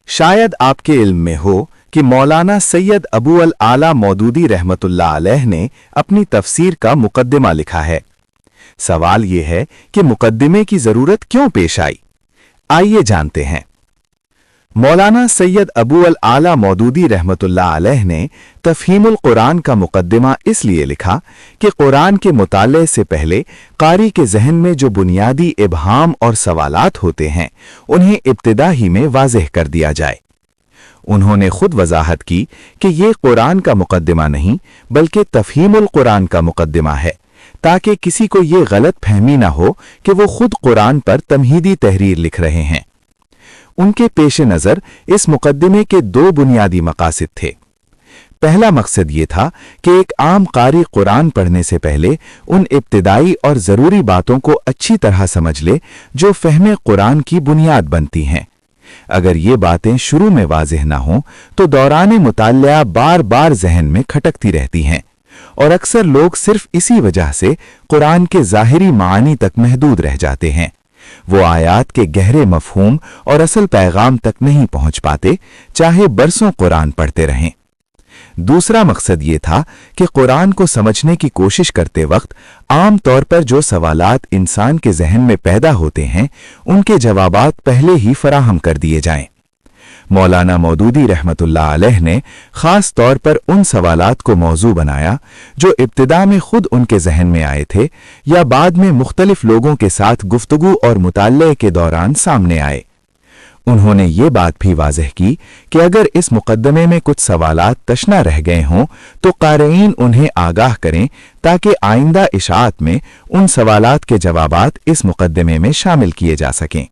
शायद आपके इल्म में हो कि मौलाना सैयद अबू अल आला मौदूदी रहमतुल्लाह अलैह ने अपनी तफसीर का मुकद्दिमा लिखा है। सवाल यह है कि मुकद्दिमे की जरूरत क्यों पेश आई। आइए जानते हैं। मौलाना सैयद अबू अल आला मौदूदी रहमतुल्लाह अलैह ने तफहीमुल कुरान का मुकद्दिमा इसलिए लिखा कि कुरान के मुताले से पहले कारी के जहन में जो बुनियादी इबहाम और सवालात होते हैं उन्हें इब्तिदा ही में वाज़ेह कर दिया जाए। उन्होंने खुद वजाहत की कि ये कुरान का मुकद्दिमा नहीं बल्कि तफहीमुल कुरान का मुकद्दिमा है, ताकि किसी को ये गलत फहमी ना हो कि वो खुद कुरान पर तमहीदी तहरीर लिख रहे हैं। उनके पेश नज़र इस मुकद्दिमे के दो बुनियादी मकासद थे। पहला मकसद ये था कि एक आम कारी कुरान पढ़ने से पहले उन इब्तिदाई और ज़रूरी बातों को अच्छी तरह समझ ले जो फ़हमे कुरान की बुनियाद बनती हैं। अगर ये बातें शुरू में वाज़ेह ना हों तो दौरान मुतालिया बार बार जहन में खटकती रहती हैं और अक्सर लोग सिर्फ इसी वजह से कुरान के ज़ाहिरी मानी तक महदूद रह जाते हैं। वो आयात के गहरे मफहूम और असल पैगाम तक नहीं पहुंच पाते, चाहे बरसों कुरान पढ़ते रहें। दूसरा मकसद ये था कि कुरान को समझने की कोशिश करते वक्त आम तौर पर जो सवालात इंसान के जहन में पैदा होते हैं उनके जवाबात पहले ही फराहम कर दिए जाएं। मौलाना मौदूदी रहमतुल्लाह अलैह ने खास तौर पर उन सवालात को मौजू बनाया जो इब्तिदा में खुद उनके जहन में आए थे या बाद में मुख्तलिफ लोगों के साथ गुफ्तगू और मुताले के दौरान सामने आए। उन्होंने ये बात भी वाज़ेह की कि अगर इस मुकद्दमे में कुछ सवालात तशना रह गए हों तो क़ारीन उन्हें आगाह करें ताकि आइंदा इशाअत में उन सवालात के जवाबात इस मुकद्दमे में शामिल किए जा सकें।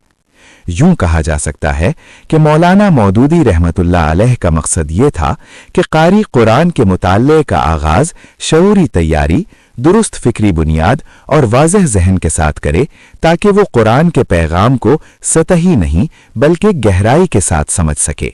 यूं कहा जा सकता है कि मौलाना मौदूदी रहमतुल्लाह अलैह का मकसद ये था कि कारी कुरान के मुताले का आगाज शऊरी तैयारी, दुरुस्त फिक्री बुनियाद और वाज़ेह जहन के साथ करे ताकि वो कुरान के पैगाम को सतही नहीं बल्कि गहराई के साथ समझ सके।